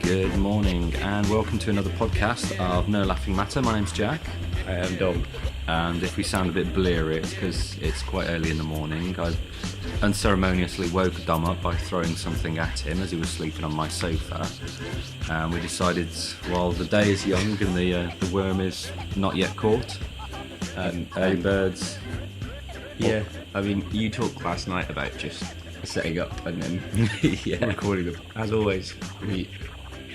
Good morning and welcome to another podcast of No Laughing Matter. My name's Jack. I am Dom. And if we sound a bit bleary, it's because it's quite early in the morning. I unceremoniously woke Dom up by throwing something at him as he was sleeping on my sofa. And we decided, while the day is young and the worm is not yet caught, early birds. Yeah, I mean, you talked last night about just setting up and then recording them. As always,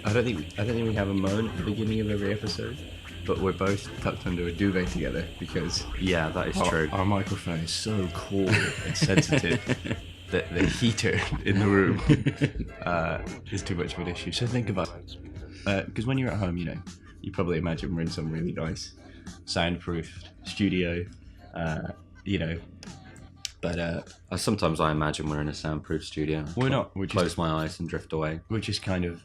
I don't think we have a moan at the beginning of every episode, but we're both tucked under a duvet together because that is true. Our microphone is so cool and sensitive that the heater in the room is too much of an issue. So think about it, because when you're at home, you probably imagine we're in some really nice soundproofed studio, But sometimes I imagine we're in a soundproof studio. We're not. We close my eyes and drift away. We're just kind of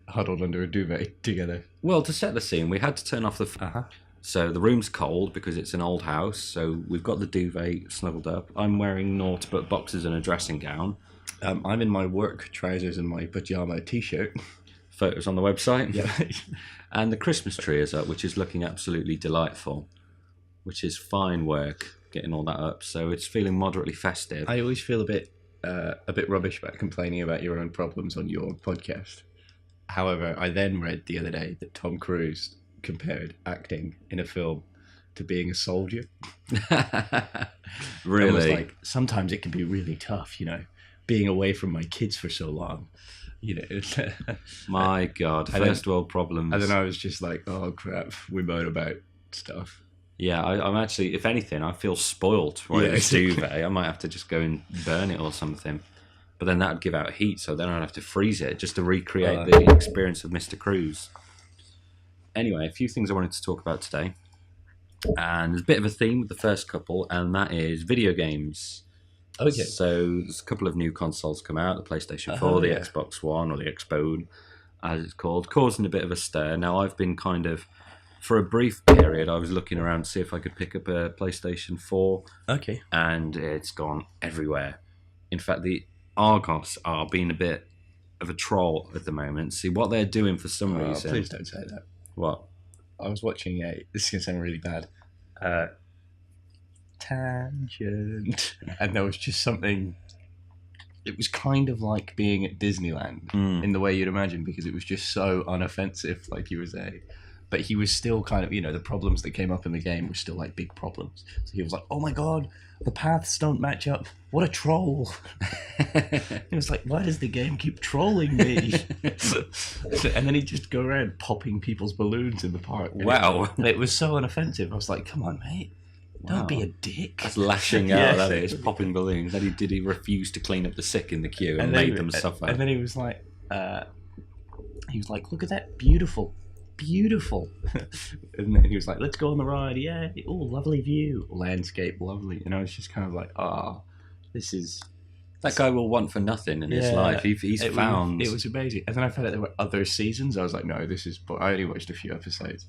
huddled under a duvet together. Well, to set the scene, we had to turn off the... So the room's cold because it's an old house. So we've got the duvet snuggled up. I'm wearing naught but boxers and a dressing gown. I'm in my work trousers and my pajama t-shirt. Photos on the website. Yeah. And the Christmas tree is up, which is looking absolutely delightful. Which is fine work, getting all that up. So it's feeling moderately festive. I always feel a bit rubbish about complaining about your own problems on your podcast. However, I then read the other day that Tom Cruise compared acting in a film to being a soldier. Really? Was like, sometimes it can be really tough, being away from my kids for so long. My God, first world problems. And then I was just like, oh crap, we moan about stuff. Yeah, I'm actually, if anything, I feel spoilt wearing a duvet. I might have to just go and burn it or something. But then that would give out heat, so then I'd have to freeze it just to recreate the experience of Mr. Cruise. Anyway, a few things I wanted to talk about today. And there's a bit of a theme with the first couple, and that is video games. Okay. So there's a couple of new consoles come out, the PlayStation 4, the Xbox One, or the Xbone, as it's called, causing a bit of a stir. Now, I've been kind of... For a brief period, I was looking around to see if I could pick up a PlayStation 4. Okay. And it's gone everywhere. In fact, the Argos are being a bit of a troll at the moment. See, what they're doing for some reason... Please don't say that. What? I was watching this is going to sound really bad. Tangent. And there was just something... It was kind of like being at Disneyland in the way you'd imagine, because it was just so unoffensive, like you were saying. But he was still kind of, the problems that came up in the game were still like big problems. So he was like, oh my God, the paths don't match up. What a troll. He was like, why does the game keep trolling me? And then he'd just go around popping people's balloons in the park. Wow. It was so unoffensive. I was like, come on, mate. Don't be a dick. That's lashing out, that is, popping balloons. Then did he refuse to clean up the sick in the queue and made them suffer? And then he was like, look at that, beautiful. And then he was like, let's go on the ride. Yeah. Oh, lovely view. Landscape, lovely. And I was just kind of like, this is... That guy will want for nothing in his life. He's found... It was amazing. And then I found out there were other seasons. I was like, no, this is... I only watched a few episodes.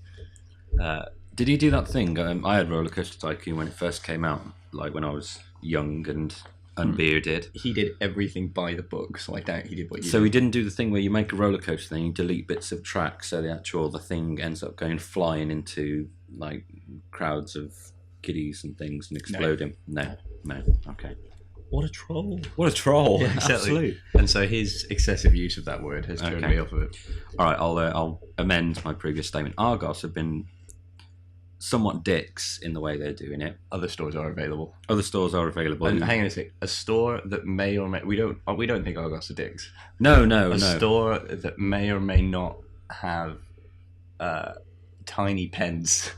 Did he do that thing? I had Roller Coaster Tycoon when it first came out, like when I was young and unbearded. He did everything by the book, so I doubt he did what you did. So he didn't do the thing where you make a roller coaster, then you delete bits of track, so the thing ends up going flying into like crowds of kiddies and things and exploding. No. Okay. What a troll! Yeah, exactly. Absolutely. And so his excessive use of that word has turned me off of it. All right, I'll amend my previous statement. Argos have been somewhat dicks in the way they're doing it. Other stores are available. And hang on a sec. A store that may or may... We don't think Argos are dicks. No. A store that may or may not have tiny pens.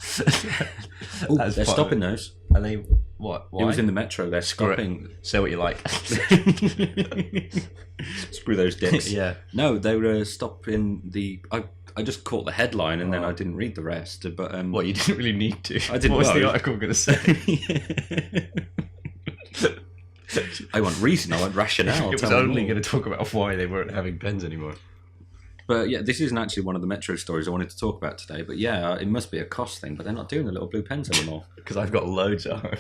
They're stopping those. Are they... What? Why? It was in the metro. They're stopping. Say what you like. Screw those dicks. Yeah. No, they were stopping the... I just caught the headline and then I didn't read the rest. But well, you didn't really need to. I didn't. What was the article going to say? I want reason. I want rationale. It was only going to talk about why they weren't having pens anymore. But yeah, this isn't actually one of the Metro stories I wanted to talk about today. But yeah, it must be a cost thing. But they're not doing the little blue pens anymore. Because I've got loads of them.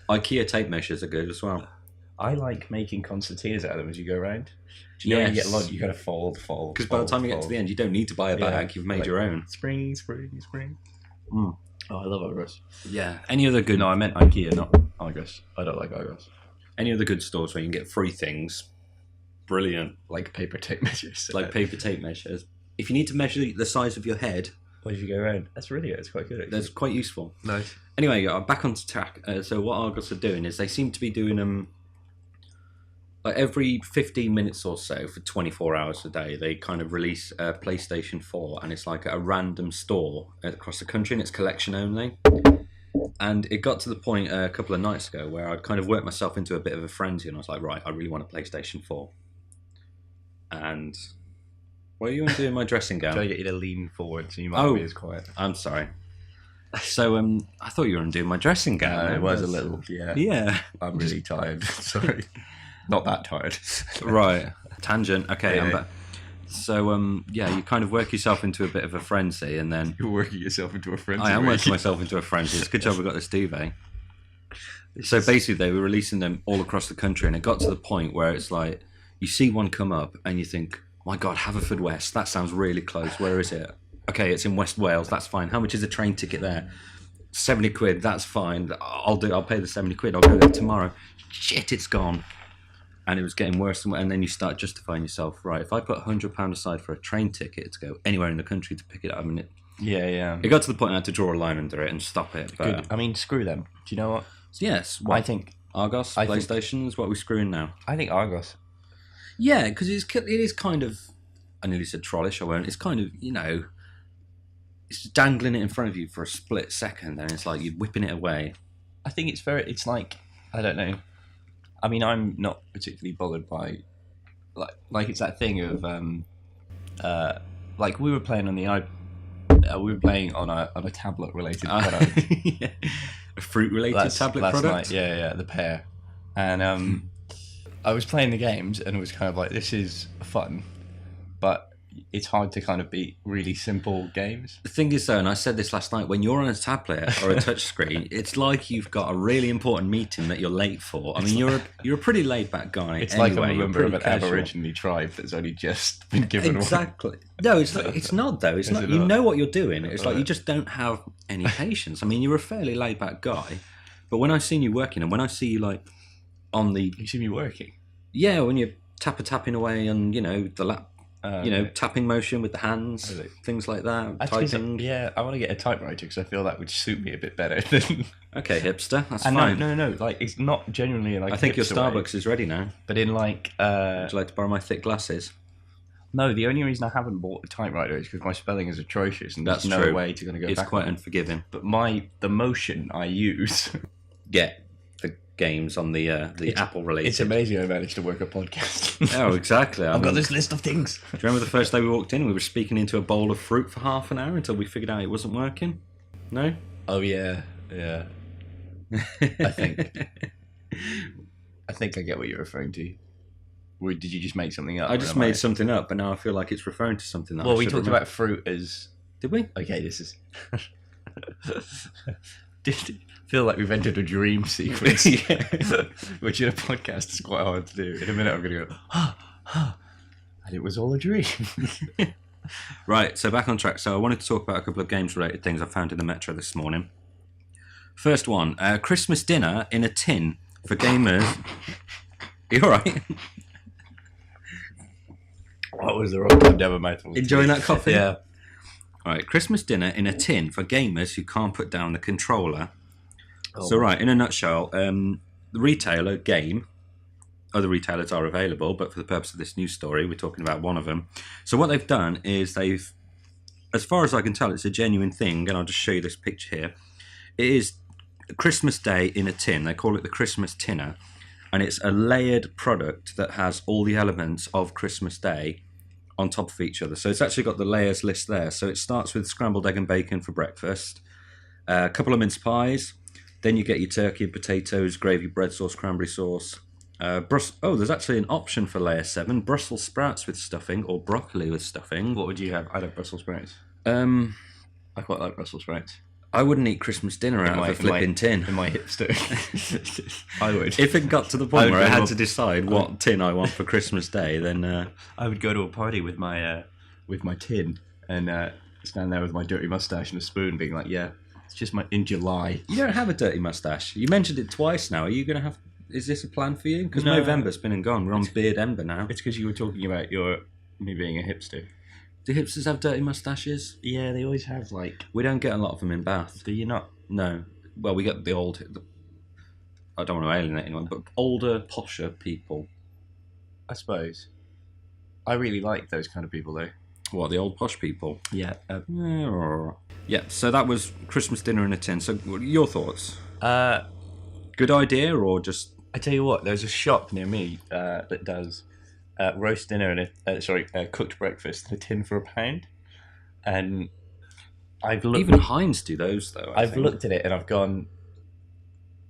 IKEA tape measures are good as well. I like making concertinas out of them as you go around. Do you know when you get a lot, you gotta fold. Because by the time you get to the end, you don't need to buy a bag. You've made your own. Spring. Mm. Oh, I love Argos. Yeah. Any other good? No, I meant IKEA, not Argos. I don't like Argos. Any other good stores where you can get free things? Brilliant. Like paper tape measures. Like paper tape measures. If you need to measure the size of your head, why did you go around? That's really good. It's quite good, actually. That's quite useful. Nice. Anyway, back on track. So what Argos are doing is they seem to be doing like every 15 minutes or so for 24 hours a day, they kind of release a PlayStation 4, and it's like at a random store across the country, and it's collection only. And it got to the point a couple of nights ago where I'd kind of worked myself into a bit of a frenzy, and I was like, right, I really want a PlayStation 4. And what are you doing in my dressing gown? Trying to get you to lean forward so you might be as quiet. I'm sorry. So I thought you were undoing my dressing gown. It was a little, yeah. Yeah. I'm really tired. Sorry. Not that tired. Right. Tangent. Okay, Yeah. I'm back. So, you kind of work yourself into a bit of a frenzy, and then... You're working yourself into a frenzy. I am working myself into a frenzy. It's a good job we got this duvet. So basically, they were releasing them all across the country, and it got to the point where it's like, you see one come up, and you think, my God, Haverfordwest, that sounds really close. Where is it? Okay, it's in West Wales, that's fine. How much is a train ticket there? 70 quid, that's fine. I'll pay the 70 quid, I'll go there tomorrow. Shit, it's gone. And it was getting worse and then you start justifying yourself. Right, if I put £100 aside for a train ticket to go anywhere in the country to pick it up, I mean, it got to the point I had to draw a line under it and stop it. But, good. I mean, screw them. Do you know what? Yes. I think Argos, PlayStations, what are we screwing now? I think Argos. Yeah, because it is kind of, I nearly said trollish, I won't. It's kind of, it's dangling it in front of you for a split second, and it's like you're whipping it away. I think it's like, I don't know. I mean, I'm not particularly bothered by, like it's that thing of, like we were playing on a tablet related product, Yeah. A fruit related tablet last product. Night. Yeah, the pear, and I was playing the games, and it was kind of like, this is fun, but it's hard to kind of beat really simple games. The thing is, though, and I said this last night, when you're on a tablet or a touchscreen, it's like you've got a really important meeting that you're late for. I mean, you're a pretty laid back guy. It's anyway. like I'm a member of an casual. Aboriginal tribe that's only just been given exactly. No, it's not though. It's not. You know what you're doing. It's like you just don't have any patience. I mean, you're a fairly laid back guy, but when I've seen you working, and when I see you like on the, you see me working. Yeah, when you're tapping away on the lap. Tapping motion with the hands, things like that, typing. Yeah, I want to get a typewriter because I feel that would suit me a bit better than... Okay, hipster, that's fine. No, like, it's not genuinely like... I think your Starbucks is ready now. But in like... Would you like to borrow my thick glasses? No, the only reason I haven't bought a typewriter is because my spelling is atrocious and there's no way to go back. It's quite unforgiving. But the motion I use... Yeah. Games on the Apple related. It's amazing I managed to work a podcast. Oh, exactly. I've got this list of things. Do you remember the first day we walked in? We were speaking into a bowl of fruit for half an hour until we figured out it wasn't working. No? Oh yeah. I think I get what you're referring to. Or did you just make something up? I just made something up, but now I feel like it's referring to something that. Well, we talked about fruit as. Did we? Okay, this is. Feel like we've entered a dream sequence, which in a podcast is quite hard to do. In a minute, I'm going to go, and it was all a dream. Right, so back on track. So I wanted to talk about a couple of games-related things I found in the Metro this morning. First one, Christmas dinner in a tin for gamers. You all right? What was the wrong endeavour, mate? Enjoying that coffee? Yeah. All right, Christmas dinner in a tin for gamers who can't put down the controller. Oh. So, right, in a nutshell, the retailer, Game, other retailers are available, but for the purpose of this news story, we're talking about one of them. So what they've done is as far as I can tell, it's a genuine thing, and I'll just show you this picture here. It is Christmas Day in a tin. They call it the Christmas Tinner, and it's a layered product that has all the elements of Christmas Day on top of each other. So it's actually got the layers list there. So it starts with scrambled egg and bacon for breakfast, a couple of mince pies, then you get your turkey and potatoes, gravy, bread sauce, cranberry sauce. There's actually an option for layer 7, Brussels sprouts with stuffing or broccoli with stuffing. What would you have? I'd have Brussels sprouts. I quite like Brussels sprouts. I wouldn't eat Christmas dinner out of a flipping tin. In my hipster. I would. If it got to the point where I had to decide what tin I want for Christmas Day, then I would go to a party with my tin and stand there with my dirty mustache and a spoon, being like, "Yeah, it's just in July." You don't have a dirty mustache. You mentioned it twice now. Are you going to have? Is this a plan for you? Because No. November's been and gone. We're on Beard Ember now. It's because you were talking about me being a hipster. Do hipsters have dirty mustaches? Yeah, they always have We don't get a lot of them in Bath. Do you not? No. Well, we get the old. I don't want to alienate anyone, but older, posher people. I suppose. I really like those kind of people, though. What, the old posh people? Yeah. Yeah. So that was Christmas dinner in a tin. So, what are your thoughts? I Good idea, or just? tell you what, there's a shop near me that does roast dinner and cooked breakfast in a tin for £1, and I've looked. Even Heinz do those though. I've looked at it and I've gone,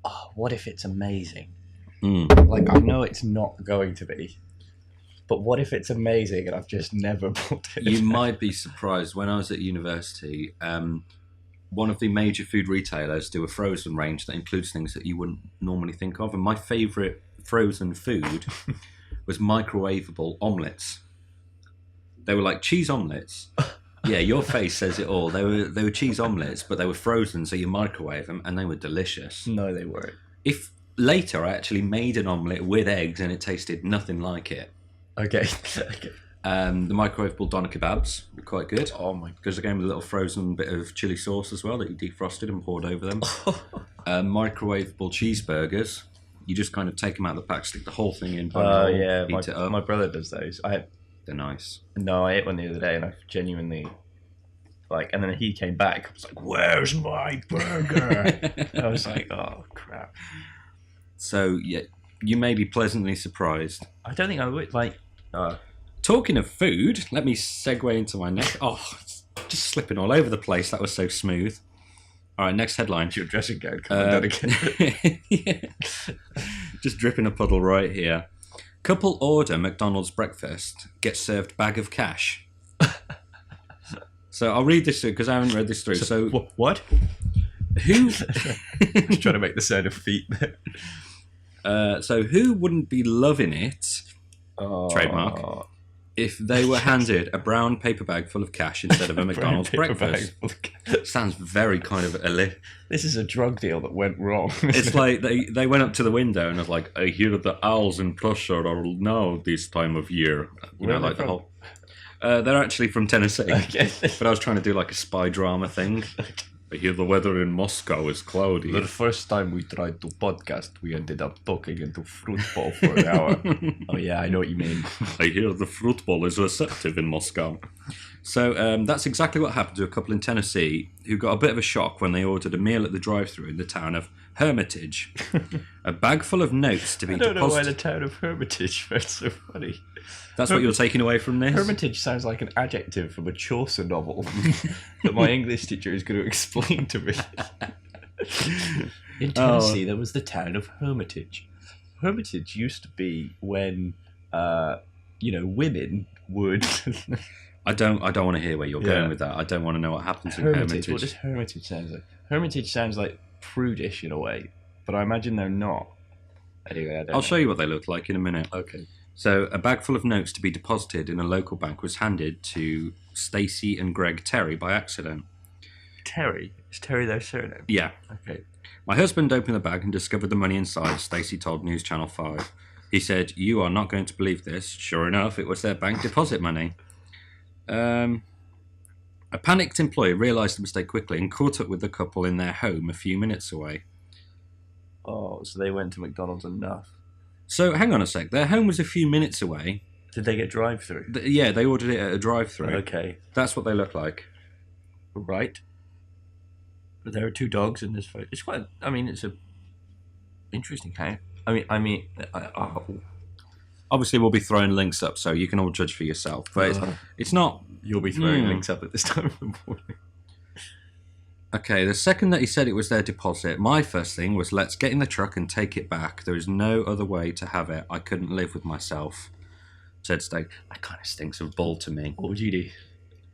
oh, what if it's amazing? Mm. I know it's not going to be, but what if it's amazing and I've just never bought it? You might be surprised. When I was at university, one of the major food retailers do a frozen range that includes things that you wouldn't normally think of, and my favourite frozen food was microwavable omelettes. They were like cheese omelettes. Yeah, your face says it all. They were cheese omelettes, but they were frozen, so you microwave them, and they were delicious. No, they weren't. If later I actually made an omelette with eggs and it tasted nothing like it. Okay. The microwavable doner kebabs were quite good. Oh my! Because they came with a little frozen bit of chili sauce as well that you defrosted and poured over them. Microwavable cheeseburgers. You just kind of take them out of the pack, stick the whole thing in. Oh yeah, heat it up. my brother does those. They're nice. No, I ate one the other day and I genuinely and then he came back. I was like, "Where's my burger?" I was like, "Oh crap!" So yeah, you may be pleasantly surprised. I don't think I would Talking of food, let me segue into my next. Oh, it's just slipping all over the place. That was so smooth. All right, next headline. Your dressing gown coming down again. Yeah. Just dripping a puddle right here. Couple order McDonald's breakfast, get served bag of cash. So I'll read this through because I haven't read this through. So what? Who? Just trying to make the sound of feet there. So who wouldn't be loving it? Trademark. If they were handed a brown paper bag full of cash instead of a McDonald's breakfast. Sounds very kind of This is a drug deal that went wrong. It's like they went up to the window and was like, I hear the owls in Prussia are now this time of year. Where are they from? the whole. They're actually from Tennessee. Okay. But I was trying to do like a spy drama thing. I hear the weather in Moscow is cloudy. The first time we tried to podcast, we ended up talking into fruit bowl for an hour. Oh yeah, I know what you mean. I hear the fruit bowl is receptive in Moscow. So that's exactly what happened to a couple in Tennessee who got a bit of a shock when they ordered a meal at the drive-thru in the town of Hermitage. A bag full of notes to be deposited. I don't know why the town of Hermitage felt so funny. That's what you're taking away from this? Hermitage sounds like an adjective from a Chaucer novel that my English teacher is going to explain to me. In Tennessee, there was the town of Hermitage. Hermitage used to be when, women would... I don't want to hear where you're going with that. I don't want to know what happens in Hermitage. What does Hermitage sound like? Hermitage sounds like prudish in a way, but I imagine they're not. Anyway, I'll show you what they look like in a minute. Okay. So, a bag full of notes to be deposited in a local bank was handed to Stacey and Greg Terry by accident. Terry? Is Terry their surname? Yeah. Okay. My husband opened the bag and discovered the money inside, Stacey told News Channel 5. He said, "You are not going to believe this." Sure enough, it was their bank deposit money. A panicked employee realised the mistake quickly and caught up with the couple in their home a few minutes away. Oh, so they went to McDonald's enough. So, hang on a sec. Their home was a few minutes away. Did they get drive-through? Yeah, they ordered it at a drive-through. Okay. That's what they look like. Right. But there are two dogs in this photo. It's quite... it's a... interesting kind. Obviously, we'll be throwing links up, so you can all judge for yourself. But it's not... You'll be throwing links up at this time of the morning. Okay, the second that he said it was their deposit, my first thing was, let's get in the truck and take it back. There is no other way to have it. I couldn't live with myself, said Stake. That kind of stinks of bull to me. What would you do?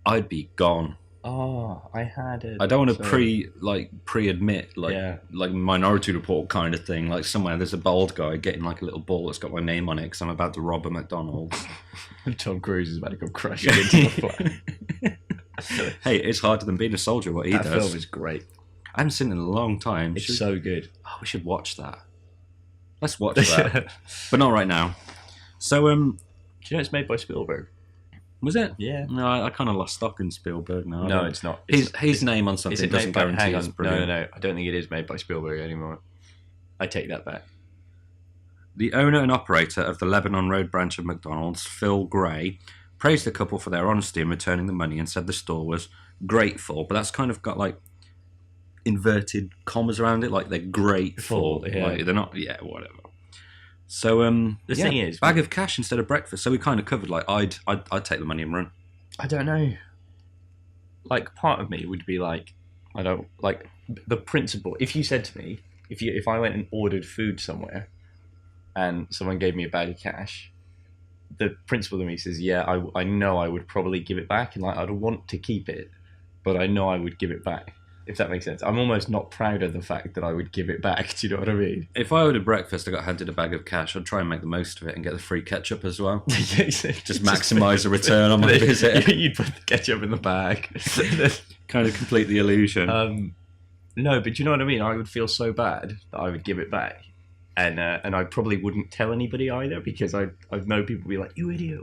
I'd be gone. Oh, I had it. I don't want to pre-admit Yeah. like Minority Report kind of thing. Like somewhere there's a bald guy getting like a little ball that's got my name on it because I'm about to rob a McDonald's. Tom Cruise is about to go crashing into the flat. Hey, it's harder than being a soldier. What he That does. film is great. I haven't seen it in a long time. It's so good. Oh, we should watch that. Let's watch that, but not right now. So, do you know it's made by Spielberg? Was it? Yeah. No, I kind of lost stock in Spielberg now. No, it's not. His name on something doesn't guarantee it's brilliant. No. I don't think it is made by Spielberg anymore. I take that back. The owner and operator of the Lebanon Road branch of McDonald's, Phil Gray, praised the couple for their honesty in returning the money and said the store was grateful, but that's kind of got like inverted commas around it, like they're grateful. Yeah. Like they're not, yeah, whatever. So the thing is, bag of cash instead of breakfast. So we kind of covered like I'd take the money and run. I don't know. Like part of me would be like, I don't like the principle. If you said to me, if I went and ordered food somewhere, and someone gave me a bag of cash, the principle of me says, yeah, I know I would probably give it back, and like I'd want to keep it, but I know I would give it back. If that makes sense. I'm almost not proud of the fact that I would give it back. Do you know what I mean? If I ordered breakfast, I got handed a bag of cash, I'd try and make the most of it and get the free ketchup as well. Just maximise the return on my visit. You'd put the ketchup in the bag. Kind of complete the illusion. No, but you know what I mean? I would feel so bad that I would give it back. And I probably wouldn't tell anybody either because I know people would be like, you idiot.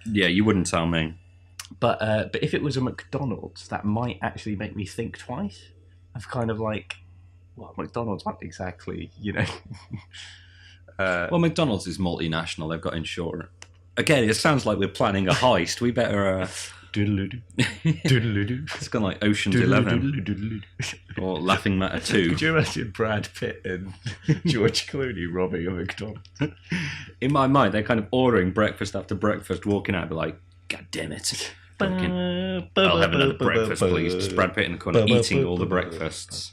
Yeah, you wouldn't tell me. But if it was a McDonald's, that might actually make me think twice. Of kind of like, well, McDonald's aren't exactly, you know. Well, McDonald's is multinational. They've got insurance. Again, it sounds like we're planning a heist. We better... It's gone like Ocean's 11 or Laughing Matter 2. Could you imagine Brad Pitt and George Clooney robbing a McDonald's? In my mind, they're kind of ordering breakfast after breakfast, walking out, be like, God damn it. I'll have another breakfast, please. Just Brad Pitt in the corner eating all the breakfasts.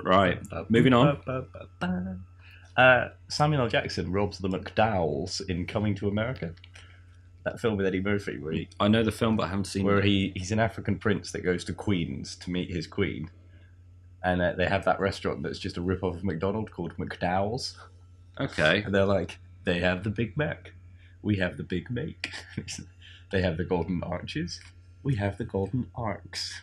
Right, moving on. Samuel L. Jackson robs the McDowells in Coming to America. That film with Eddie Murphy, where I know the film, but I haven't seen it. He's an African prince that goes to Queens to meet his queen, and they have that restaurant that's just a rip-off of McDonald's called McDowell's. Okay. And they're like, they have the Big Mac, we have the Big Make. They have the golden arches, we have the golden arcs.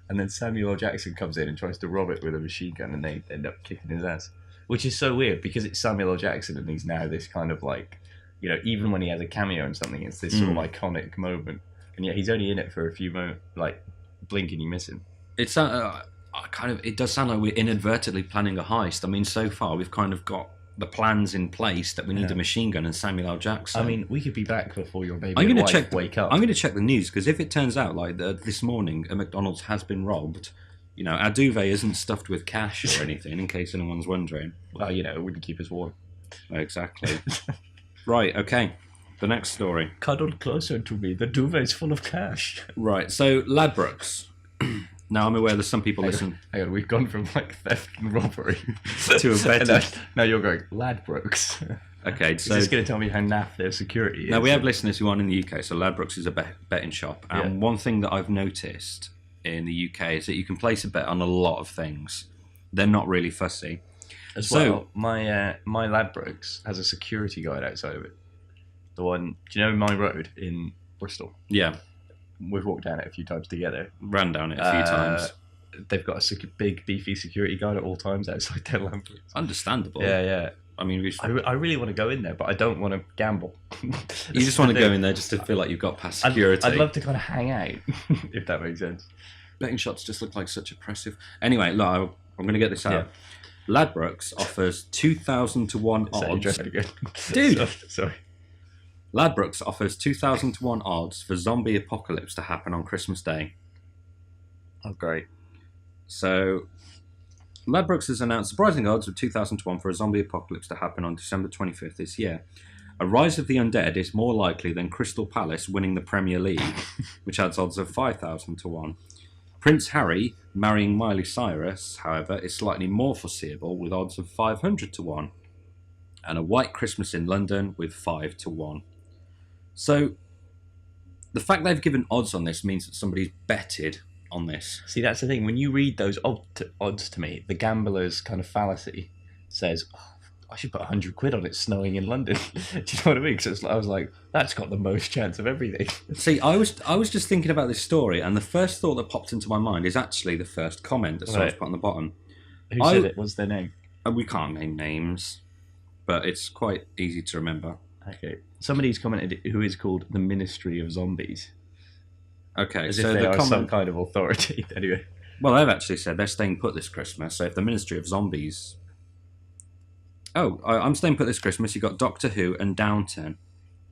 And then Samuel L. Jackson comes in and tries to rob it with a machine gun, and they end up kicking his ass, which is so weird because it's Samuel L. Jackson and he's now this kind of like, you know, even when he has a cameo in something, it's this sort of iconic moment, and yet he's only in it for a few moments, like blink and you miss him. It's it does sound like we're inadvertently planning a heist. I mean, so far we've kind of got the plans in place that we need a machine gun and Samuel L. Jackson. I mean, we could be back before your baby and wife wake up. I'm going to check the news, because if it turns out like this morning a McDonald's has been robbed, you know, our duvet isn't stuffed with cash or anything, in case anyone's wondering. Well, you know, it wouldn't keep us warm. Exactly. Right, okay. The next story. Cuddle closer to me. The duvet's full of cash. Right, so Ladbrokes. Now, I'm aware that some people listen... Hang on, we've gone from like theft and robbery to a betting... now you're going, Ladbrokes. Okay, so... Is this going to tell me how naff their security is? Now, we have listeners who aren't in the UK, so Ladbrokes is a betting shop. And one thing that I've noticed in the UK is that you can place a bet on a lot of things. They're not really fussy. Well, my Ladbrokes has a security guard outside of it. The one, do you know my road in Bristol? Yeah. We've walked down it a few times together. Ran down it a few times. They've got a big, beefy security guard at all times outside their Ladbrokes. Understandable. Yeah. I mean, I really want to go in there, but I don't want to gamble. You just want to go in there just to feel like you've got past security. I'd love to kind of hang out, if that makes sense. Betting shops just look like such oppressive... Anyway, look, I'm going to get this out. Yeah. Ladbrokes offers 2,000 to 1 odds. Dude! Sorry. Ladbrokes offers 2,000 to 1 odds for zombie apocalypse to happen on Christmas Day. Oh, great. So, Ladbrokes has announced surprising odds of 2,000 to 1 for a zombie apocalypse to happen on December 25th this year. A rise of the undead is more likely than Crystal Palace winning the Premier League, which adds odds of 5,000 to 1. Prince Harry marrying Miley Cyrus, however, is slightly more foreseeable with odds of 500 to 1. And a white Christmas in London with 5 to 1. So, the fact they've given odds on this means that somebody's betted on this. See, that's the thing. When you read those odds to me, the gambler's kind of fallacy says, oh, I should put 100 quid on it snowing in London. Do you know what I mean? Because I was like, that's got the most chance of everything. See, I was just thinking about this story, and the first thought that popped into my mind is actually the first comment that someone's put on the bottom. Who said it? What's their name? We can't name names, but it's quite easy to remember. Okay. Somebody's commented who is called the Ministry of Zombies. Okay, As so if they are some kind of authority. Anyway. Well, they've actually said they're staying put this Christmas, so if the Ministry of Zombies... Oh, I'm staying put this Christmas. You've got Doctor Who and Downton.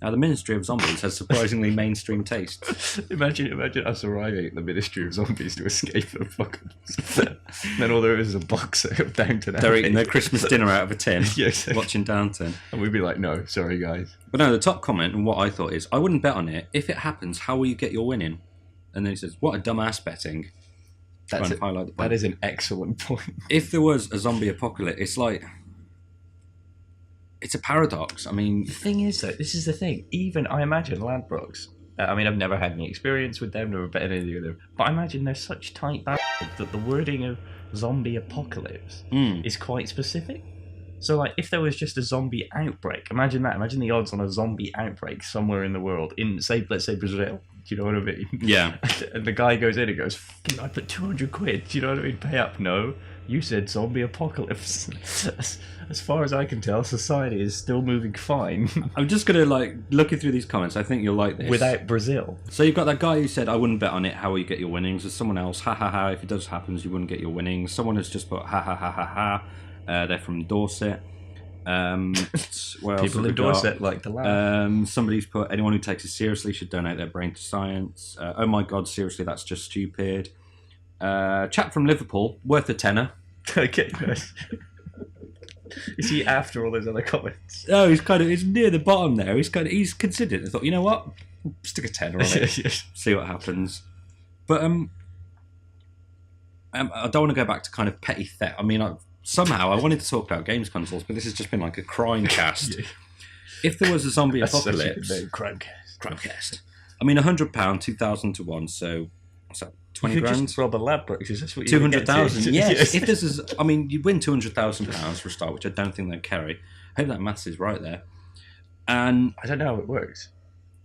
Now, the Ministry of Zombies has surprisingly mainstream tastes. Imagine us arriving at the Ministry of Zombies to escape the fuckers. Then all there is a box of Downton. They're eating their Christmas dinner out of a tin, Yes. watching Downton. And we'd be like, no, sorry, guys. But no, the top comment, and what I thought is, I wouldn't bet on it. If it happens, how will you get your winning? And then he says, what a dumbass betting. That is an excellent point. If there was a zombie apocalypse, it's like... It's a paradox. I mean... The thing is, though, this is the thing. Even, I imagine, Ladbrokes, I mean, I've never had any experience with them, never bet anything with them, but I imagine they're such tight bastards that the wording of zombie apocalypse is quite specific. So, like, if there was just a zombie outbreak, imagine that. Imagine the odds on a zombie outbreak somewhere in the world, in, say, let's say Brazil. Do you know what I mean? Yeah. And the guy goes in and goes, I put 200 quid. Do you know what I mean? Pay up. No. You said zombie apocalypse. As far as I can tell, society is still moving fine. I'm just going to, like, looking through these comments, I think you'll like this. Without Brazil. So you've got that guy who said, I wouldn't bet on it, how will you get your winnings? There's someone else, ha ha ha, if it does happen, you wouldn't get your winnings. Someone has just put, ha ha ha ha ha. They're from Dorset. People in Dorset like to laugh. Somebody's put, anyone who takes it seriously should donate their brain to science. Oh my god, seriously, that's just stupid. Chap from Liverpool, worth a tenner. Okay, nice. Is he after all those other comments? Oh, he's near the bottom there. He's considered it. I thought, you know what? Stick a tenner on it. Yes. See what happens. But I don't want to go back to kind of petty theft. I mean, somehow I wanted to talk about games consoles, but this has just been like a crime cast. Yeah. If there was a zombie apocalypse, Crimecast. I mean, £100, 2,000 to 1. So what's that? 20 grand. Just rob a Ladbrokes. Is this what 200,000? Yes. If this is, I mean, you win £200,000 for a start, which I don't think they'd carry. I hope that maths is right there. And I don't know how it works.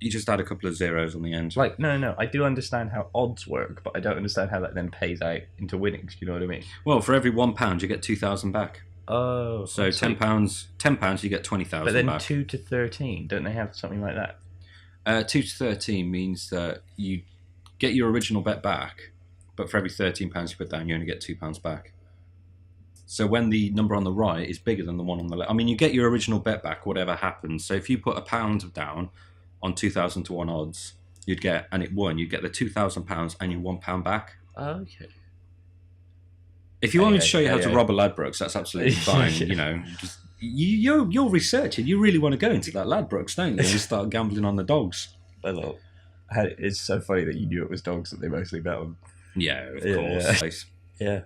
You just add a couple of zeros on the end. Like, no. I do understand how odds work, but I don't understand how that then pays out into winnings. Do you know what I mean? Well, for every £1, you get 2,000 back. Oh. So £10, you get 20,000 But then back. 2 to 13, don't they have something like that? 2 to 13 means that you get your original bet back, but for every £13 you put down, you only get £2 back. So when the number on the right is bigger than the one on the left, I mean, you get your original bet back, whatever happens. So if you put £1 down on 2,000 to 1 odds, you'd get the £2,000 and your £1 back. Okay. If you want me to show you how to rob a Ladbrokes, that's absolutely fine. You know, just, you're researching. You really want to go into that Ladbrokes, don't you? And you start gambling on the dogs. Well, it's so funny that you knew it was dogs that they mostly bet on. Yeah, of course. Yeah.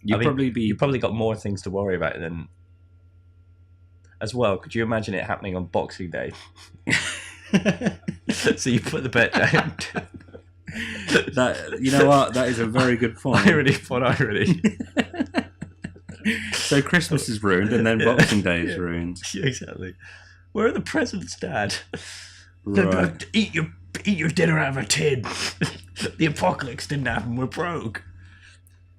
You probably got more things to worry about than. As well, could you imagine it happening on Boxing Day? So you put the bet down. That, you know what? That is a very good point. Irony upon irony. So Christmas is ruined, and then Boxing Day is ruined. Yeah, exactly. Where are the presents, Dad? Right. Eat your dinner out of a tin. The apocalypse didn't happen. We're broke.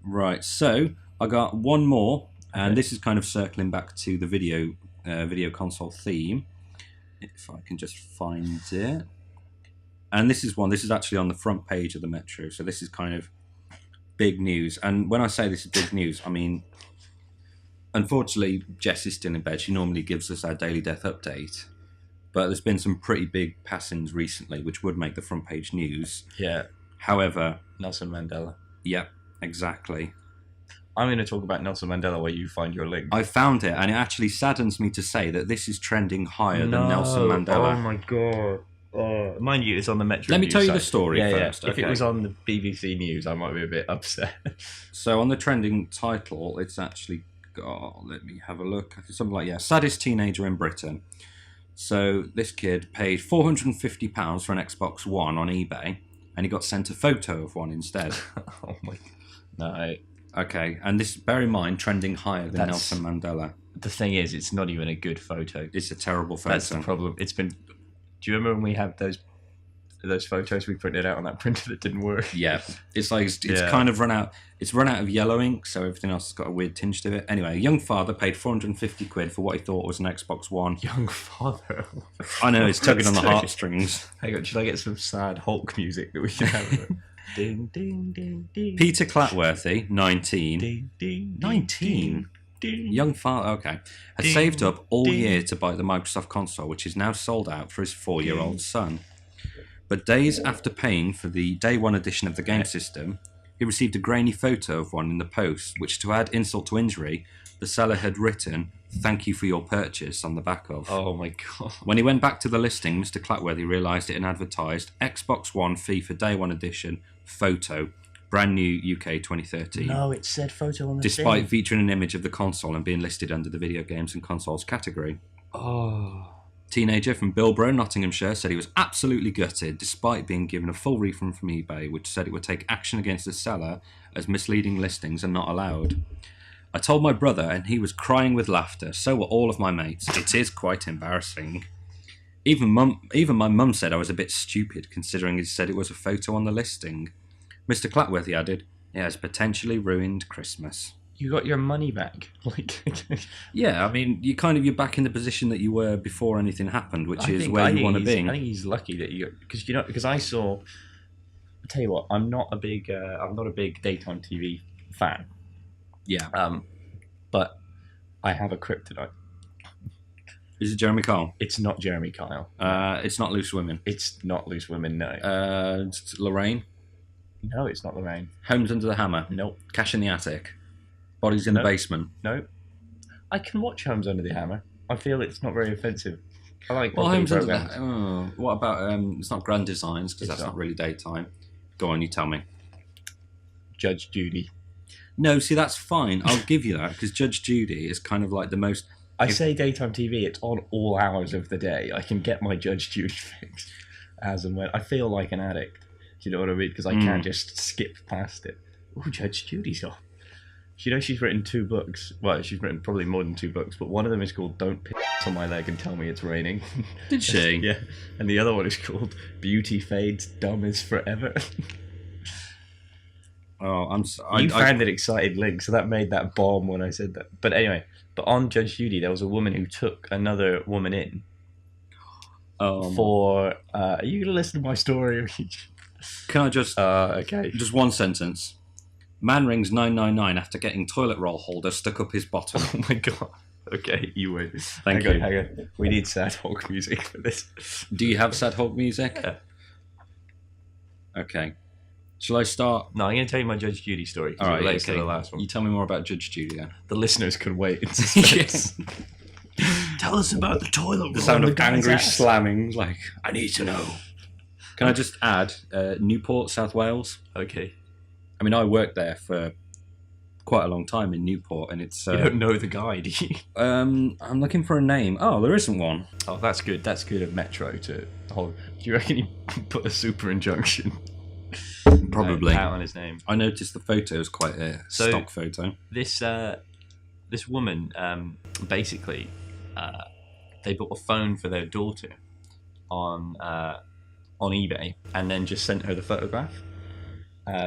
Right. So I got one more, and this is kind of circling back to the video console theme. If I can just find it. And this is actually on the front page of the Metro. So this is kind of big news. And when I say this is big news, I mean, unfortunately, Jess is still in bed. She normally gives us our daily death update. But there's been some pretty big passings recently, which would make the front page news. Yeah. However... Nelson Mandela. Yeah, exactly. I'm going to talk about Nelson Mandela where you find your link. I found it, and it actually saddens me to say that this is trending higher than Nelson Mandela. Oh my god. Mind you, it's on the Metro Let me News tell you site. the story first. Yeah. If it was on the BBC News, I might be a bit upset. So on the trending title, it's actually got, let me have a look, something like, saddest teenager in Britain. So this kid paid £450 for an Xbox One on eBay, and he got sent a photo of one instead. Oh my... No. Okay, and this, bear in mind, trending higher than Nelson Mandela. The thing is, it's not even a good photo. It's a terrible photo. That's the problem. It's been... Do you remember when we had those photos we printed out on that printer that didn't work? Yeah, it's like it's kind of run out. It's run out of yellow ink, so everything else has got a weird tinge to it. Anyway, a young father paid £450 for what he thought was an Xbox One. Young father. I know, it's tugging on the heartstrings. Hang on, should I get some sad Hulk music that we can have? Ding ding ding ding. Peter Clatworthy, 19. Ding ding. 19. Ding. Young father, okay, had saved up all year to buy the Microsoft console, which is now sold out for his 4-year-old son. But days after paying for the day one edition of the game system, he received a grainy photo of one in the post, which, to add insult to injury, the seller had written, "Thank you for your purchase," on the back of. Oh my god. When he went back to the listing, Mr. Clatworthy realised it had advertised Xbox One FIFA Day 1 Edition photo, brand new UK 2013. No, it said photo on the despite thing. featuring an image of the console and being listed under the video games and consoles category. Oh. Teenager from Bilborough, Nottinghamshire, said he was absolutely gutted despite being given a full refund from eBay, which said it would take action against the seller as misleading listings are not allowed. I told my brother and he was crying with laughter. So were all of my mates. It is quite embarrassing. Even my mum said I was a bit stupid considering he said it was a photo on the listing. Mr. Clatworthy added, "It has potentially ruined Christmas." You got your money back. Yeah, I mean, you're back in the position that you were before anything happened, which is where you want to be. I think he's lucky that because I saw. I tell you what, I'm not a big daytime TV fan. Yeah. But I have a kryptonite. Is it Jeremy Kyle? It's not Jeremy Kyle. It's not Loose Women. It's not Loose Women. No. It's Lorraine. No, it's not Lorraine. Homes Under the Hammer. Nope. Cash in the Attic. Bodies in the Basement. No. I can watch Homes Under the Hammer. I feel it's not very offensive. I like Homes Under the Hammer. What about it's not Grand Designs because that's not really daytime. Go on, you tell me. Judge Judy. No, see, that's fine. I'll give you that because Judge Judy is kind of like the most. I say daytime TV. It's on all hours of the day. I can get my Judge Judy fix as and when. I feel like an addict. Do you know what I mean? Because I can't just skip past it. Oh, Judge Judy's on. You know, she's written 2 books. Well, she's written probably more than 2 books, but one of them is called "Don't Piss on My Leg and Tell Me It's Raining." Did she? Yeah. And the other one is called "Beauty Fades, Dumb is Forever." Oh, You found an excited link, so that made that bomb when I said that. But anyway, on Judge Judy, there was a woman who took another woman in for... are you going to listen to my story? Can I just... okay. Just one sentence. Man rings 999 after getting toilet roll holder stuck up his bottom. Oh my god. Okay, you win. Hang on. Hang on. We need sad Hulk music for this. Do you have sad Hulk music? Yeah. Okay. Shall I start? No, I'm going to tell you my Judge Judy story. All right, it relates to the last one. You tell me more about Judge Judy then. The listeners can wait in suspense. Tell us about the toilet roll. The sound of angry ass. slamming. Like, I need to know. Can I just add Newport, South Wales? Okay. I mean, I worked there for quite a long time in Newport, and it's... you don't know the guy, do you? I'm looking for a name. Oh, there isn't one. Oh, that's good. That's good of Metro to hold. Do you reckon he put a super injunction? Probably. Out on his name. I noticed the photo is quite a stock photo. This woman, basically, they bought a phone for their daughter on eBay, and then just sent her the photograph.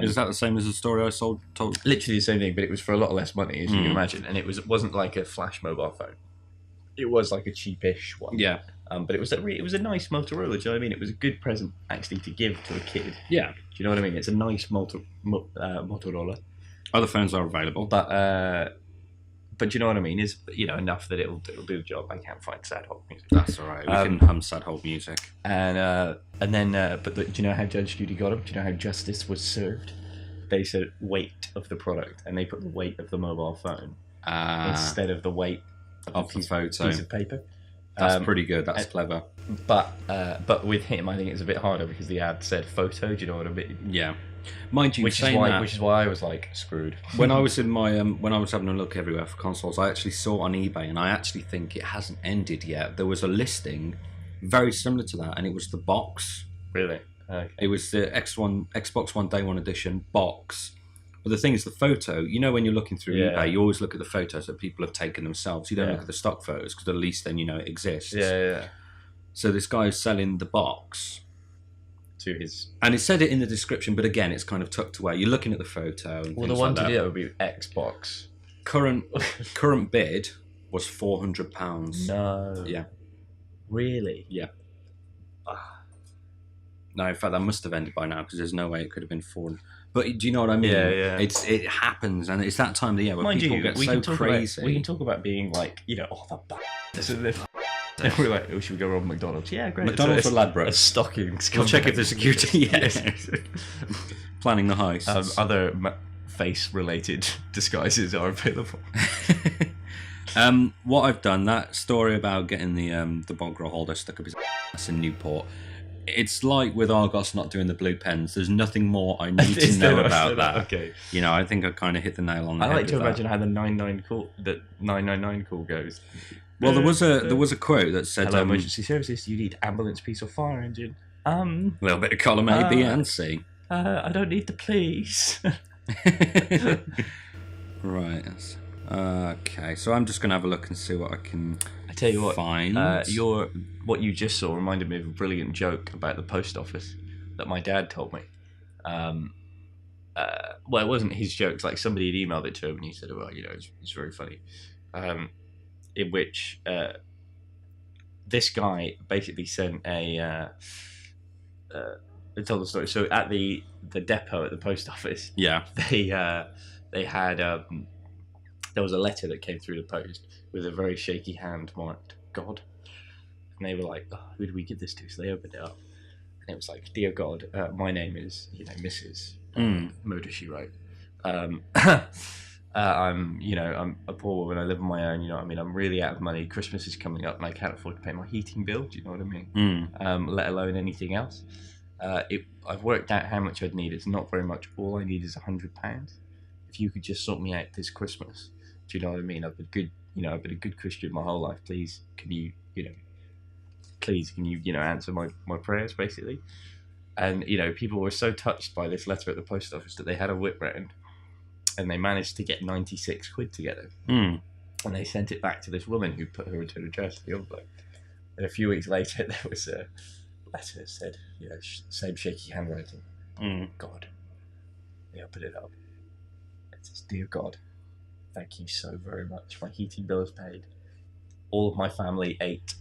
Is that the same as the story I told? Literally the same thing, but it was for a lot less money, as you can imagine, and it wasn't like a flash mobile phone. It was like a cheapish one. Yeah. But it was a nice Motorola. Do you know what I mean? It was a good present actually to give to a kid. Yeah. Do you know what I mean? It's a nice Motorola. Other phones are available, But do you know what I mean? Is enough that it'll do the job. I can't find sad Hulk music. That's all right. We can hum sad Hulk music. And then do you know how Judge Judy got him? Do you know how justice was served? They said weight of the product, and they put the weight of the mobile phone instead of the weight of the photo piece of paper. That's pretty good. That's clever. But with him, I think it's a bit harder because the ad said photo. Do you know what I mean? Yeah. Mind you, which is why I was like screwed. When I was in my when I was having a look everywhere for consoles, I actually saw on eBay, and I actually think it hasn't ended yet. There was a listing very similar to that, and it was the box. Really? Okay. It was the Xbox One Day One Edition box. But the thing is, the photo, you know, when you're looking through eBay, you always look at the photos that people have taken themselves. You don't look at the stock photos, because at least then you know it exists. Yeah. So this guy is selling the box to his... And it said it in the description, but again, it's kind of tucked away. You're looking at the photo. And the one to do that would be Xbox. Current bid was £400. No. Yeah. Really? Yeah. No, in fact, that must have ended by now, because there's no way it could have been $400. But do you know what I mean? Yeah. It happens, and it's that time of the year where people get so crazy. We can talk about being like, the and we're like, should we go rob McDonald's? Yeah, great. McDonald's or Ladbrokes? A stockings. We'll check if the security. Planning the heist. Other face-related disguises are available. What I've done, that story about getting the bog roll holder stuck up his ass in Newport. It's like with Argos not doing the blue pens. There's nothing more I need to know about that. Okay. You know, I think I kind of hit the nail on the head. I like to imagine how the 999 call goes. Well, there was a quote that said, "Hello, emergency services. You need ambulance, police, or fire engine." A little bit of column A, B, and C. I don't need the police. Right. Okay. So I'm just gonna have a look and see what I can. I tell you what, find. What you just saw reminded me of a brilliant joke about the post office that my dad told me. Well, it wasn't his jokes. Like, somebody had emailed it to him, and he said, "Well, it's very funny." In which this guy basically sent a tell the story. So at the depot at the post office, they had there was a letter that came through the post with a very shaky hand marked God, and they were like, "Oh, who do we give this to?" So they opened it up, and it was like, "Dear God, my name is Mrs. Murder She Wrote. I'm a poor woman. I live on my own. I'm really out of money. Christmas is coming up, and I can't afford to pay my heating bill. Do you know what I mean? Let alone anything else. I've worked out how much I'd need. It's not very much. All I need is £100. If you could just sort me out this Christmas, do you know what I mean? I've been good. I've been a good Christian my whole life. Please, can you answer my prayers, basically?" And people were so touched by this letter at the post office that they had a whip round, and they managed to get 96 quid together. And they sent it back to this woman who put her return address in the envelope. And a few weeks later, there was a letter that said, same shaky handwriting. God. They opened it up. It says, "Dear God, thank you so very much. My heating bill is paid. All of my family ate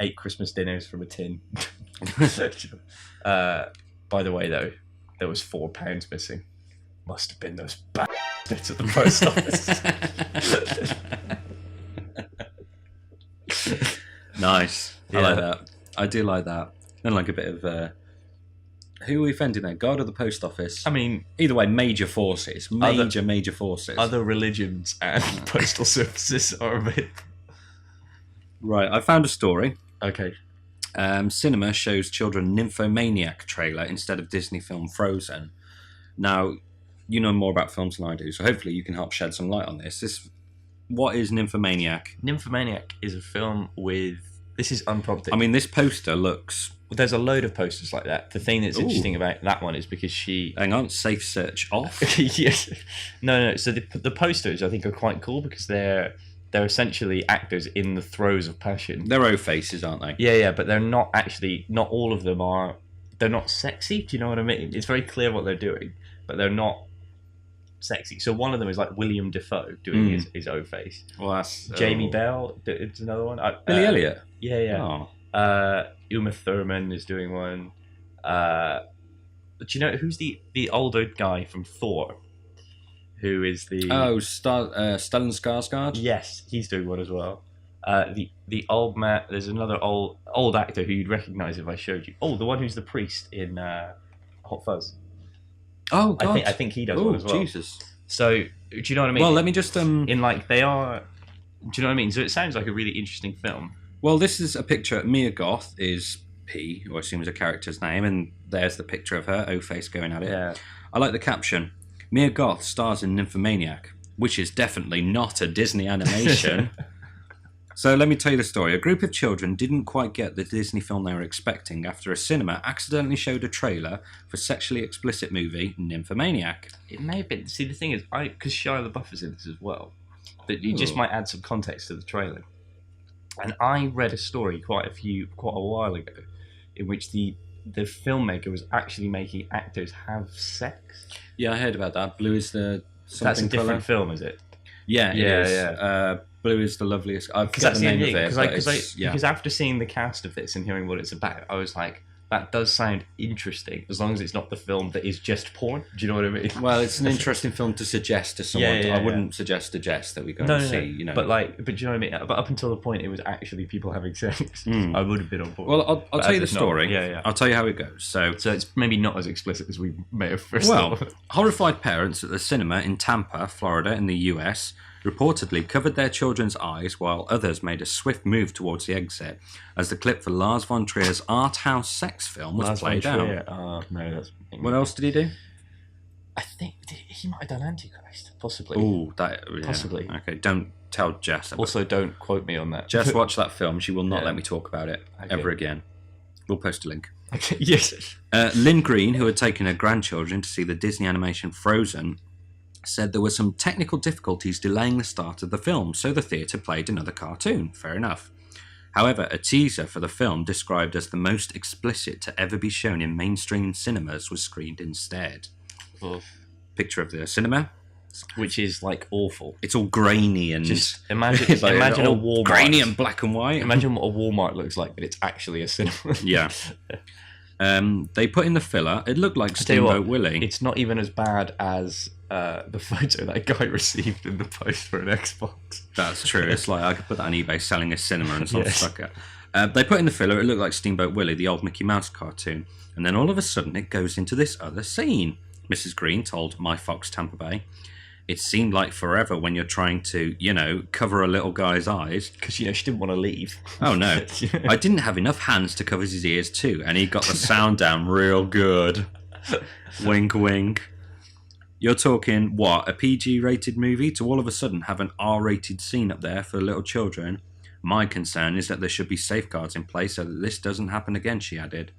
8 Christmas dinners from a tin." By the way, though, there was £4 missing. Must have been those bastards at the post office. Nice. I like that. I do like that. And like a bit of who are we offending there? God or the post office? I mean, either way, major forces. Major forces. Other religions and postal services are a bit. Right, I found a story. Okay. Cinema shows children Nymphomaniac trailer instead of Disney film Frozen. Now, you know more about films than I do, so hopefully you can help shed some light on this. What is Nymphomaniac? Nymphomaniac is a film with... This is unprompted. I mean, this poster looks... Well, there's a load of posters like that. The thing that's interesting about that one is because she... Hang on, safe search off. Yes. No. So the posters, I think, are quite cool because they're essentially actors in the throes of passion. They're O-faces, aren't they? Yeah, but they're not actually... Not all of them are... They're not sexy, do you know what I mean? It's very clear what they're doing, but they're not sexy. So one of them is like William Dafoe doing his O-face. Well, that's... Jamie Bell, it's another one. Billy Elliot? Yeah. Oh. Uma Thurman is doing one. Do you know who's the older guy from Thor? Who is the... Oh, Stellan Skarsgård? Yes, he's doing one as well. The old man... There's another old actor who you'd recognise if I showed you. Oh, the one who's the priest in Hot Fuzz. Oh, God. I think he does one as well. Jesus. So, do you know what I mean? Well, let me just... they are... Do you know what I mean? So it sounds like a really interesting film. Well, this is a picture. Mia Goth is P, or assumes a character's name, and there's the picture of her, O-face going at it. Yeah. I like the caption. Mia Goth stars in Nymphomaniac, which is definitely not a Disney animation. So let me tell you the story. A group of children didn't quite get the Disney film they were expecting after a cinema accidentally showed a trailer for sexually explicit movie Nymphomaniac. It may have been... See, the thing is, because Shia LaBeouf is in this as well, that you just might add some context to the trailer. And I read a story quite a while ago in which the filmmaker was actually making actors have sex. Yeah, I heard about that. Blue is the something That's a different colour. film, is it? Yeah, it is. Blue is the loveliest. I forget the name of it. Because after seeing the cast of this and hearing what it's about, I was like, that does sound interesting, as long as it's not the film that is just porn. Do you know what I mean? Well, it's an interesting film to suggest to someone. I wouldn't suggest to Jess that we go and see. You know, but do you know what I mean? But up until the point it was actually people having sex, I would have been on board. Well, I'll tell you the story. Yeah. I'll tell you how it goes. So it's maybe not as explicit as we may have first thought. Horrified parents at the cinema in Tampa, Florida, in the US, reportedly covered their children's eyes while others made a swift move towards the exit as the clip for Lars von Trier's art house sex film was played out. What else did he do? I think he might have done Antichrist, possibly. Oh, possibly. Okay, don't tell Jess. Also, don't quote me on that. Jess watched that film. She will not let me talk about it ever again. We'll post a link. Okay. Yes. Lynn Green, who had taken her grandchildren to see the Disney animation Frozen, said there were some technical difficulties delaying the start of the film, so the theatre played another cartoon. Fair enough. However, a teaser for the film described as the most explicit to ever be shown in mainstream cinemas was screened instead. Picture of the cinema. Which is, like, awful. It's all grainy and... Just imagine a Walmart. Grainy and black and white. Imagine what a Walmart looks like, but it's actually a cinema. Yeah. They put in the filler. It looked like Steamboat Willie. It's not even as bad as the photo that guy received in the post for an Xbox. That's true. It's like I could put that on eBay selling a cinema and some sucker. They put in the filler. It looked like Steamboat Willie, the old Mickey Mouse cartoon. And then all of a sudden it goes into this other scene. Mrs. Green told My Fox Tampa Bay. It seemed like forever when you're trying to, cover a little guy's eyes. Because, she didn't want to leave. Oh, no. I didn't have enough hands to cover his ears, too. And he got the sound down real good. Wink, wink. You're talking, a PG-rated movie to all of a sudden have an R-rated scene up there for little children? My concern is that there should be safeguards in place so that this doesn't happen again, she added.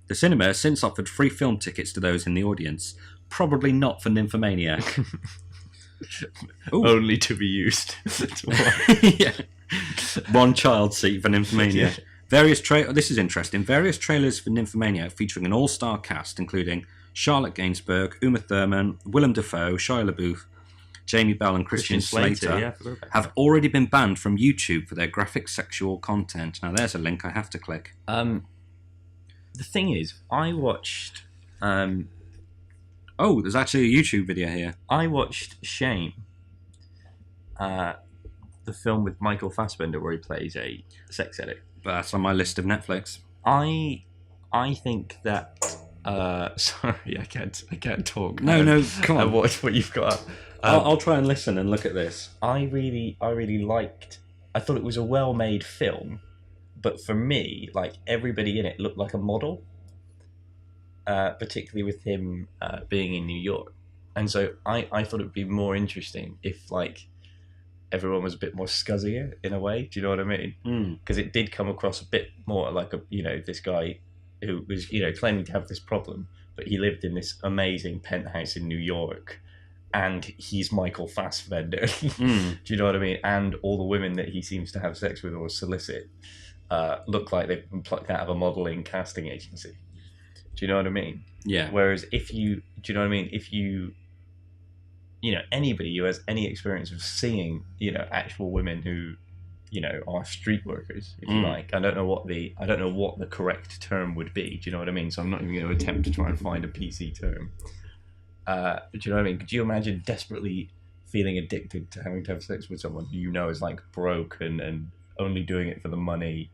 The cinema has since offered free film tickets to those in the audience. Probably not for Nymphomaniac. Only to be used. Yeah. One child seat for Nymphomaniac. This is interesting. Various trailers for Nymphomaniac featuring an all-star cast, including Charlotte Gainsbourg, Uma Thurman, Willem Dafoe, Shia LaBeouf, Jamie Bell, and Christian Slater, have already been banned from YouTube for their graphic sexual content. Now, there's a link I have to click. The thing is, I watched... there's actually a YouTube video here. I watched Shame, the film with Michael Fassbender where he plays a sex addict. But that's on my list of Netflix. I think that... sorry, I can't talk. No, come on. What you've got. I'll try and listen and look at this. I really liked... I thought it was a well-made film, but for me, like, everybody in it looked like a model. Particularly with him being in New York. And so I thought it would be more interesting if, like, everyone was a bit more scuzzier in a way. Do you know what I mean? Because it did come across a bit more like this guy who was, claiming to have this problem, but he lived in this amazing penthouse in New York, and he's Michael Fassbender. Do you know what I mean? And all the women that he seems to have sex with or solicit look like they've been plucked out of a modeling casting agency. Do you know what I mean? Yeah. Whereas if you anybody who has any experience of seeing, actual women who, are street workers, if you like, I don't know what the correct term would be. Do you know what I mean? So I'm not even going to attempt to try and find a PC term. Do you know what I mean? Could you imagine desperately feeling addicted to having to have sex with someone who is like broke and only doing it for the money,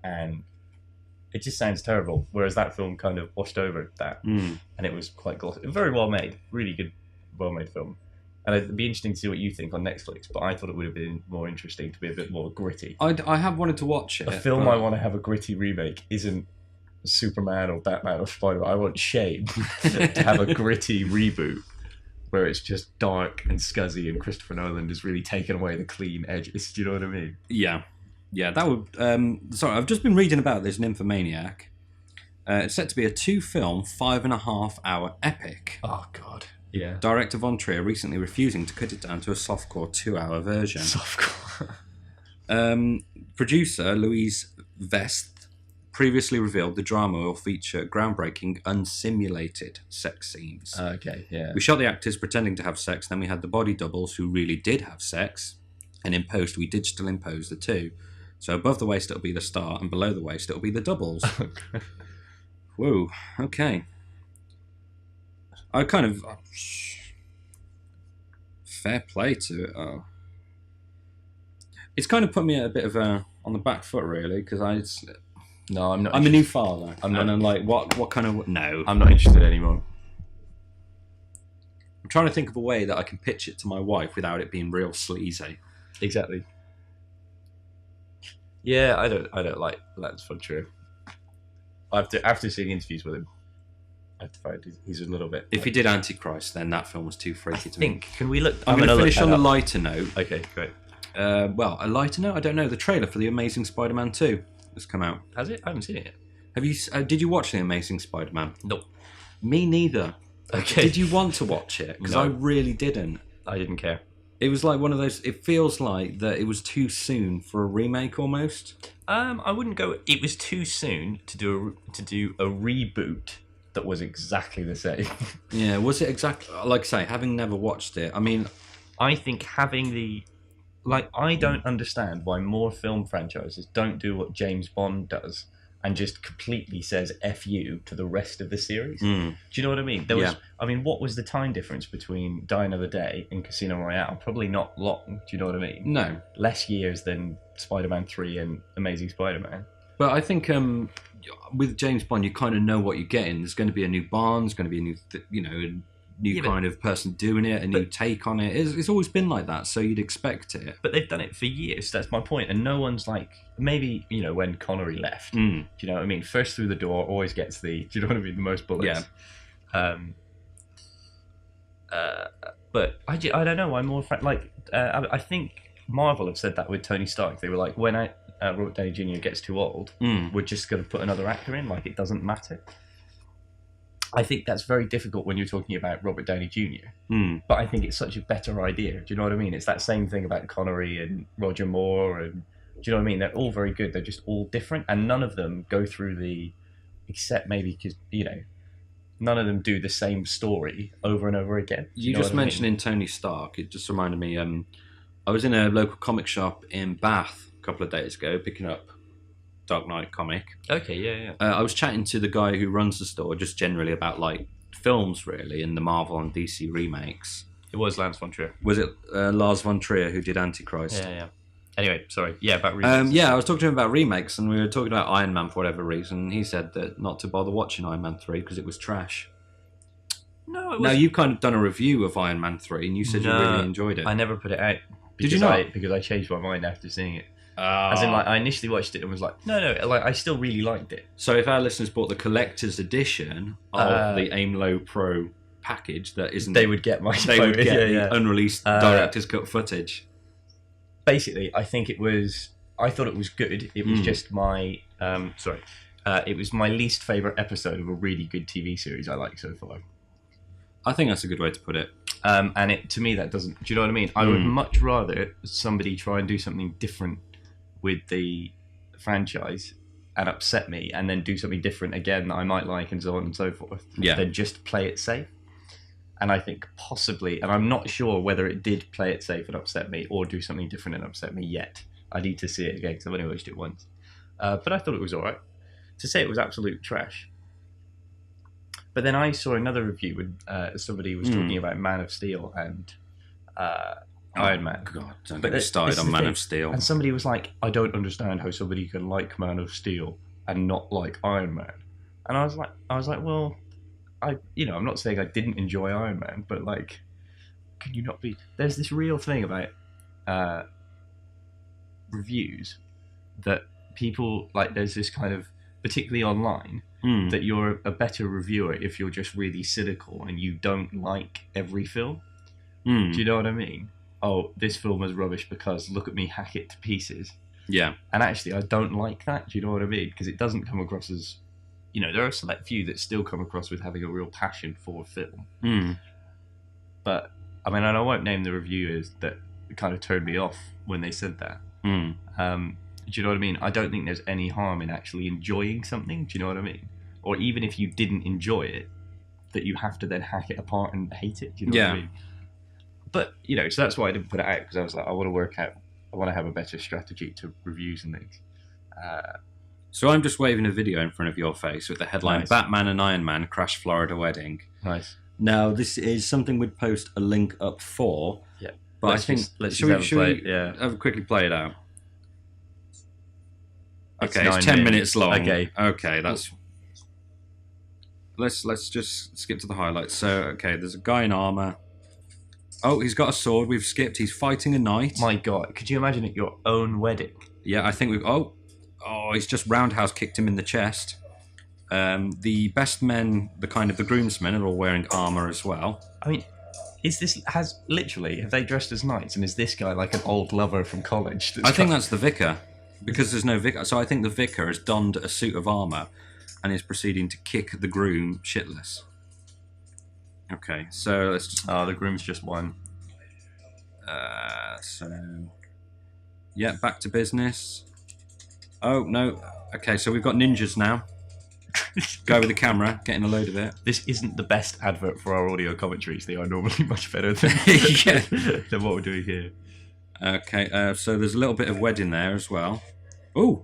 and it just sounds terrible. Whereas that film kind of washed over that, and it was quite glossy. Very well made, really good, well made film. And it'd be interesting to see what you think on Netflix. But I thought it would have been more interesting to be a bit more gritty. I have wanted to watch it. A film I want to have a gritty remake isn't Superman or Batman or Spider-Man. I want Shame to have a gritty reboot where it's just dark and scuzzy and Christopher Nolan has really taken away the clean edges. Do you know what I mean? Yeah, that would... sorry, I've just been reading about this Nymphomaniac. It's set to be a 2-film, 5.5-hour epic. Oh, God. Yeah. Director Von Trier recently refusing to cut it down to a softcore 2-hour version. Softcore. Producer Louise Vest previously revealed the drama will feature groundbreaking, unsimulated sex scenes. Okay, yeah. We shot the actors pretending to have sex, then we had the body doubles who really did have sex, and in post we digital impose the two. So above the waist it'll be the star, and below the waist it'll be the doubles. Whoa, okay. I kind of... fair play to it. Oh. It's kind of put me at a bit of a... on the back foot, really, because No, I'm not. I'm a new father. I'm not. And I'm like, what kind of... No. I'm not interested anymore. I'm trying to think of a way that I can pitch it to my wife without it being real sleazy. Exactly. Yeah, I don't like Lance von Trier. After seeing interviews with him, I have to find he's a little bit... If he did Antichrist, then that film was too freaky to me. Can we look... I'm going to finish on the lighter note. Okay, great. Well, a lighter note? I don't know. The trailer for The Amazing Spider-Man 2 has come out. Has it? I haven't seen it yet. Have you? Did you watch The Amazing Spider-Man? Nope. Me neither. Okay. Did you want to watch it? Because No. I really didn't. I didn't care. It was like one of those... It feels like that it was too soon for a remake, almost. I wouldn't go... It was too soon to do a reboot that was exactly the same. Yeah, was it exactly... Like I say, having never watched it, I mean... I think having the... Like, I don't understand why more film franchises don't do what James Bond does and just completely says F you to the rest of the series. Do you know what I mean? There was... I mean, what was the time difference between Die Another Day and Casino Royale? Probably not long. Do you know what I mean? No. Less years than Spider-Man 3 and Amazing Spider-Man. But I think with James Bond, you kind of know what you're getting. There's going to be a new Bond, there's going to be a new, new kind of person doing it, a new take on it. It's always been like that, so you'd expect it. But they've done it for years, that's my point. And no one's like, maybe, when Connery left, do you know what I mean? First through the door, always gets do you know what I mean? The most bullets. Yeah. But I don't know why more, I think Marvel have said that with Tony Stark. They were like, when Robert Downey Jr. gets too old, we're just going to put another actor in, like it doesn't matter. I think that's very difficult when you're talking about Robert Downey Jr. But I think it's such a better idea. Do you know what I mean? It's that same thing about Connery and Roger Moore, and do you know what I mean? They're all very good. They're just all different, and none of them go through except maybe because none of them do the same story over and over again. You just mentioning Tony Stark, it just reminded me. I was in a local comic shop in Bath a couple of days ago, picking up Dark Knight comic. Okay, yeah. I was chatting to the guy who runs the store, just generally about like films, really, and the Marvel and DC remakes. It was Lance von Trier. Was it Lars von Trier who did Antichrist? Yeah. Anyway, sorry. Yeah, about remakes. I was talking to him about remakes, and we were talking about Iron Man for whatever reason. And he said that not to bother watching Iron Man 3 because it was trash. No, it was... Now, you've kind of done a review of Iron Man 3, and you said you really enjoyed it. I never put it out. Did you not? Because I changed my mind after seeing it. As in, I initially watched it and was like, no, I still really liked it. So if our listeners bought the collector's edition of the Aim Low Pro package, that isn't... They would get the unreleased director's cut footage. Basically, I thought it was good. It was just my... it was my least favourite episode of a really good TV series I like so far. I think that's a good way to put it. And to me, that doesn't... Do you know what I mean? I would much rather somebody try and do something different with the franchise and upset me and then do something different again that I might like and so on and so forth than just play it safe. And I think possibly, and I'm not sure whether it did play it safe and upset me or do something different and upset me yet. I need to see it again because I've only watched it once. But I thought it was alright. To say it was absolute trash. But then I saw another review when somebody was talking about Man of Steel and Iron Man. God, don't get me started on Man of Steel. And somebody was like, I don't understand how somebody can like Man of Steel and not like Iron Man. And I was like, well, I'm not saying I didn't enjoy Iron Man, but like, can you not be? There's this real thing about reviews that people like. There's this kind of particularly online, that you're a better reviewer if you're just really cynical and you don't like every film. Do you know what I mean? Oh, this film is rubbish because look at me hack it to pieces. Yeah. And actually, I don't like that. Do you know what I mean? Because it doesn't come across as, there are a select few that still come across with having a real passion for film. But, I mean, and I won't name the reviewers that kind of turned me off when they said that. Do you know what I mean? I don't think there's any harm in actually enjoying something. Do you know what I mean? Or even if you didn't enjoy it, that you have to then hack it apart and hate it. Do you know what I mean? But, so that's why I didn't put it out, because I was like, I want to have a better strategy to reviews and things. So I'm just waving a video in front of your face with the headline, nice. Batman and Iron Man crash Florida wedding. Nice. Now, this is something we'd post a link up for. Yeah. But I think, should we quickly play it out? Okay, it's 10 minutes long. Okay, that's... Let's just skip to the highlights. So, okay, there's a guy in armour. Oh, he's got a sword. We've skipped. He's fighting a knight. My God, could you imagine at your own wedding? Yeah, I think we've... Oh, he's just roundhouse kicked him in the chest. The best men, the groomsmen, are all wearing armour as well. I mean, have they dressed as knights? And is this guy like an old lover from college? I think that's the vicar, because there's no vicar. So I think the vicar has donned a suit of armour and is proceeding to kick the groom shitless. Okay, so let's just... Oh, the groom's just won. Yeah, back to business. Oh, no. Okay, so we've got ninjas now. Go with the camera, getting a load of it. This isn't the best advert for our audio commentaries. They are normally much better than, than what we're doing here. Okay, so there's a little bit of wedding there as well. Ooh!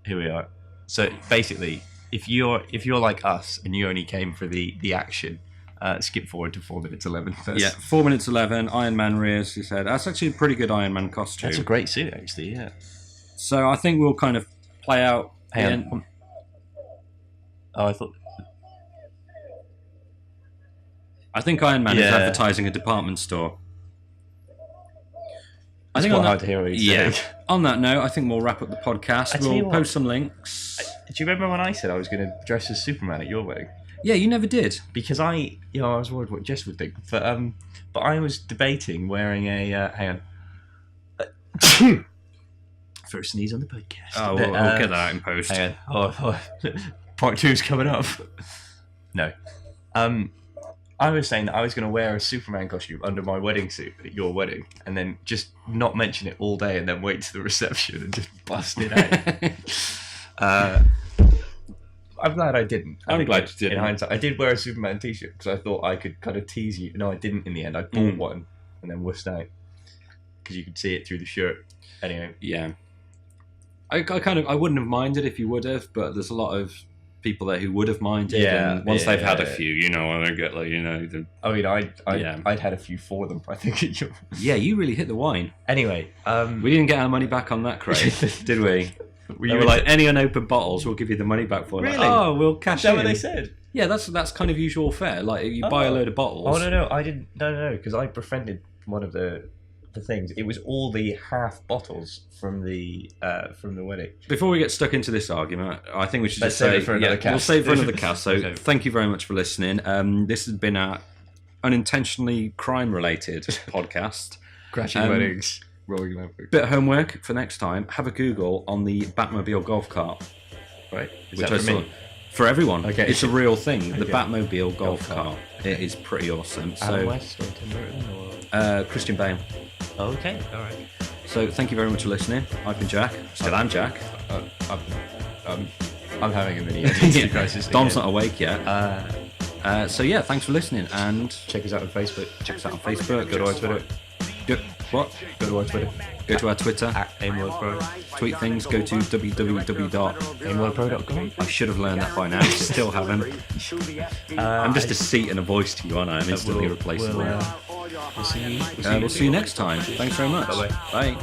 Here we are. So basically, if you're like us and you only came for the action, skip forward to 4 minutes 11 first. Yeah, 4 minutes 11. Iron Man rears. He said that's actually a pretty good Iron Man costume. That's a great suit, actually. Yeah. So I think we'll kind of play out. Hang on. I think Iron Man is advertising a department store. I think hard to hear what he's saying. On that note, I think we'll wrap up the podcast. We'll post some links. Do you remember when I said I was going to dress as Superman at your wedding? Yeah, you never did. Because I was worried what Jess would think. But I was debating wearing a... hang on. First sneeze on the podcast. Oh, we'll get that out in post. Hang on. Part 2's coming up. No. I was saying that I was going to wear a Superman costume under my wedding suit at your wedding, and then just not mention it all day, and then wait to the reception and just bust it out. I'm glad I didn't. I'm glad you didn't. In hindsight, I did wear a Superman t-shirt because I thought I could kind of tease you. No, I didn't in the end. I bought one and then wussed out because you could see it through the shirt. Anyway. Yeah. I wouldn't have minded if you would have, but there's a lot of people there who would have minded, and once they've had a few, I don't get I'd had a few for them, I think. Yeah, you really hit the wine. Anyway, we didn't get our money back on that crate, did we? They were like, any unopened bottles, we'll give you the money back for. Really? Like, we'll cash in. Is that what they said? Yeah, that's kind of usual fare. Like, you buy a load of bottles. Oh, no, I didn't. No, because I befriended one of the things. It was all the half bottles from the wedding. Before we get stuck into this argument, I think we should Let's save it for another cast. We'll save it for another cast. So thank you very much for listening. This has been our unintentionally crime-related podcast. Crashing weddings. Bit of homework for next time. Have a Google on the Batmobile golf cart. Right. Is that for me? For everyone. Okay. It's a real thing. Okay. The Batmobile golf cart. It is pretty awesome. Adam West or Tim Burton? Christian Bale. Okay. All right. So thank you very much for listening. I've been Jack. Still am Jack. I'm having a mini identity crisis. Dom's not awake yet. So yeah, thanks for listening, and check us out on Facebook. Go to our Twitter. What? Go to our Twitter. Go to our Twitter. At AimWorldPro. Tweet things. Go to www.aimworldpro.com. I should have learned that by now. Still haven't. I'm just a seat and a voice to you, aren't I? I'm instantly replaceable. We'll see you. We'll see you next time. Thanks very much. Bye-bye. Bye.